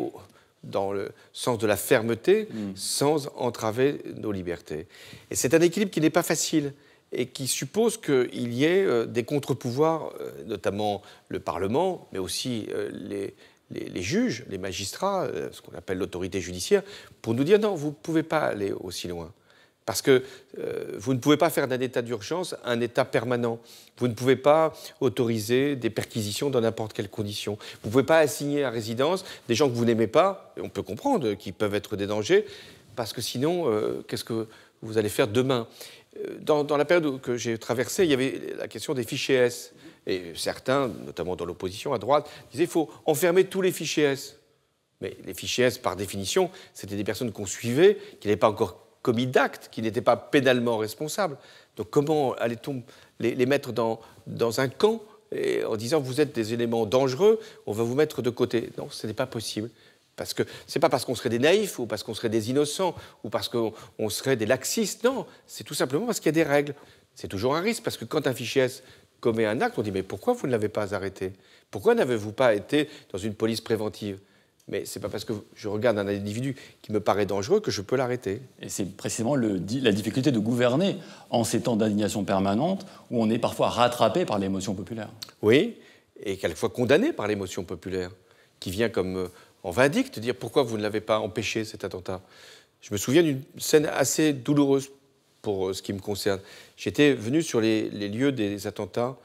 dans le sens de la fermeté sans entraver nos libertés? Et c'est un équilibre qui n'est pas facile et qui suppose qu'il y ait des contre-pouvoirs, notamment le Parlement, mais aussi les juges, les magistrats, ce qu'on appelle l'autorité judiciaire, pour nous dire non, vous ne pouvez pas aller aussi loin. Parce que vous ne pouvez pas faire d'un état d'urgence un état permanent. Vous ne pouvez pas autoriser des perquisitions dans n'importe quelles conditions. Vous ne pouvez pas assigner à résidence des gens que vous n'aimez pas, et on peut comprendre qu'ils peuvent être des dangers, parce que sinon, qu'est-ce que vous allez faire demain? Dans la période que j'ai traversée, il y avait la question des fichiers S. Et certains, notamment dans l'opposition à droite, disaient qu'il faut enfermer tous les fichiers S. Mais les fichiers S, par définition, c'était des personnes qu'on suivait, qui n'avaient pas encore commis d'actes, qui n'étaient pas pénalement responsables. Donc comment allait-on les mettre dans un camp et en disant vous êtes des éléments dangereux, on va vous mettre de côté? Non, ce n'est pas possible. Parce que ce n'est pas parce qu'on serait des naïfs ou parce qu'on serait des innocents ou parce qu'on serait des laxistes. Non, c'est tout simplement parce qu'il y a des règles. C'est toujours un risque parce que quand un fichier S commet un acte, on dit mais pourquoi vous ne l'avez pas arrêté? Pourquoi n'avez-vous pas été dans une police préventive? Mais ce n'est pas parce que je regarde un individu qui me paraît dangereux que je peux l'arrêter. Et c'est précisément la difficulté de gouverner en ces temps d'indignation permanente où on est parfois rattrapé par l'émotion populaire. Oui, et quelquefois condamné par l'émotion populaire, qui vient comme en vindicte, dire pourquoi vous ne l'avez pas empêché cet attentat. Je me souviens d'une scène assez douloureuse pour ce qui me concerne. J'étais venu sur les lieux des attentats,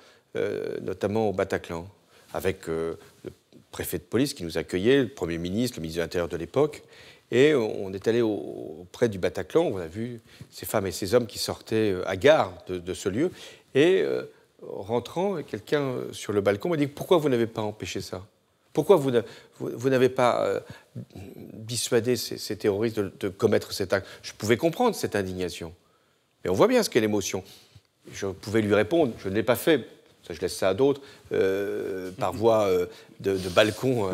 notamment au Bataclan, avec le préfet de police qui nous accueillait, le Premier ministre, le ministre de l'Intérieur de l'époque, et on est allé auprès du Bataclan, on a vu ces femmes et ces hommes qui sortaient hagards de ce lieu, et rentrant, quelqu'un sur le balcon m'a dit « Pourquoi vous n'avez pas empêché ça ? Pourquoi vous n'avez pas dissuadé ces terroristes de commettre cet acte ?» Je pouvais comprendre cette indignation. Mais on voit bien ce qu'est l'émotion. Je pouvais lui répondre, je ne l'ai pas fait, ça, je laisse ça à d'autres, par voie de balcon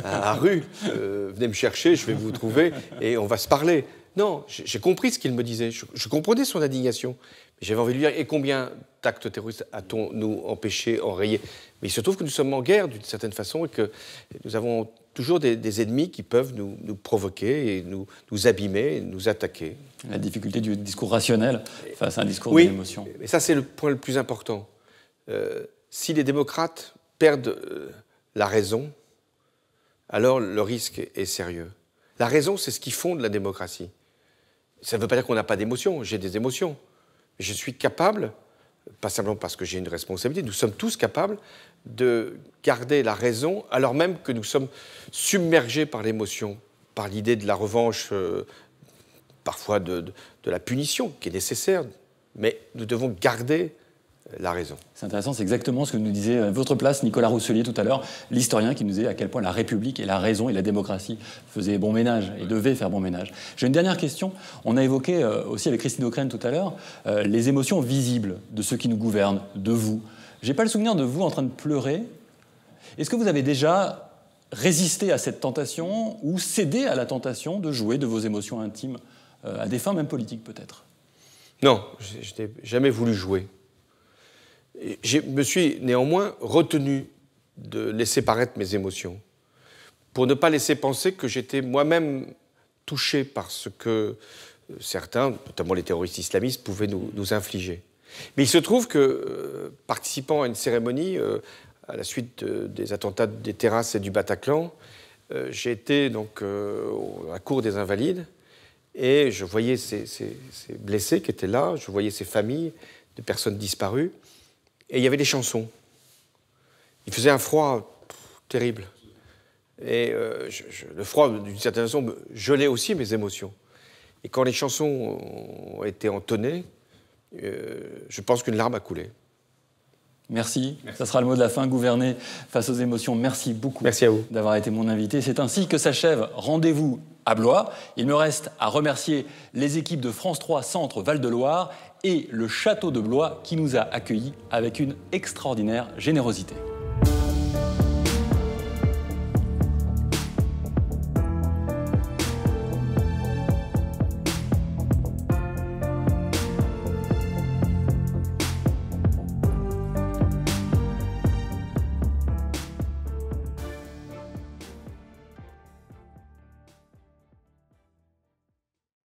à rue. Venez me chercher, je vais vous trouver et on va se parler. Non, j'ai compris ce qu'il me disait. Je comprenais son indignation. Mais j'avais envie de lui dire, et combien d'actes terroristes a-t-on, nous, empêchés, enrayés? Mais il se trouve que nous sommes en guerre, d'une certaine façon, et que nous avons toujours des ennemis qui peuvent nous provoquer et nous abîmer, et nous attaquer. La difficulté du discours rationnel face à un discours d'émotion. Oui, mais ça, c'est le point le plus important. Si les démocrates perdent la raison, alors le risque est sérieux. La raison, c'est ce qui fonde la démocratie. Ça ne veut pas dire qu'on n'a pas d'émotions. J'ai des émotions. Je suis capable, pas simplement parce que j'ai une responsabilité, nous sommes tous capables de garder la raison, alors même que nous sommes submergés par l'émotion, par l'idée de la revanche, parfois de la punition, qui est nécessaire, mais nous devons garder la raison. C'est intéressant, c'est exactement ce que nous disait à votre place Nicolas Rousselier tout à l'heure, l'historien qui nous disait à quel point la République et la raison et la démocratie faisaient bon ménage et devaient faire bon ménage. J'ai une dernière question. On a évoqué aussi avec Christine O'Crane tout à l'heure les émotions visibles de ceux qui nous gouvernent, de vous. J'ai pas le souvenir de vous en train de pleurer. Est-ce que vous avez déjà résisté à cette tentation ou cédé à la tentation de jouer de vos émotions intimes à des fins même politiques peut-être? Non, je n'ai jamais voulu jouer. Je me suis néanmoins retenu de laisser paraître mes émotions pour ne pas laisser penser que j'étais moi-même touché par ce que certains, notamment les terroristes islamistes, pouvaient nous infliger. Mais il se trouve que, participant à une cérémonie, à la suite des attentats des terrasses et du Bataclan, j'ai été donc à la cour des Invalides et je voyais ces blessés qui étaient là, je voyais ces familles de personnes disparues. Et il y avait des chansons. Il faisait un froid terrible. Et le froid, d'une certaine façon, gelait aussi mes émotions. Et quand les chansons ont été entonnées, je pense qu'une larme a coulé. Merci. Ça sera le mot de la fin. Gouverner face aux émotions. Merci beaucoup. Merci à vous d'avoir été mon invité. C'est ainsi que s'achève Rendez-vous à Blois. Il me reste à remercier les équipes de France 3 Centre Val-de-Loire et le château de Blois qui nous a accueillis avec une extraordinaire générosité.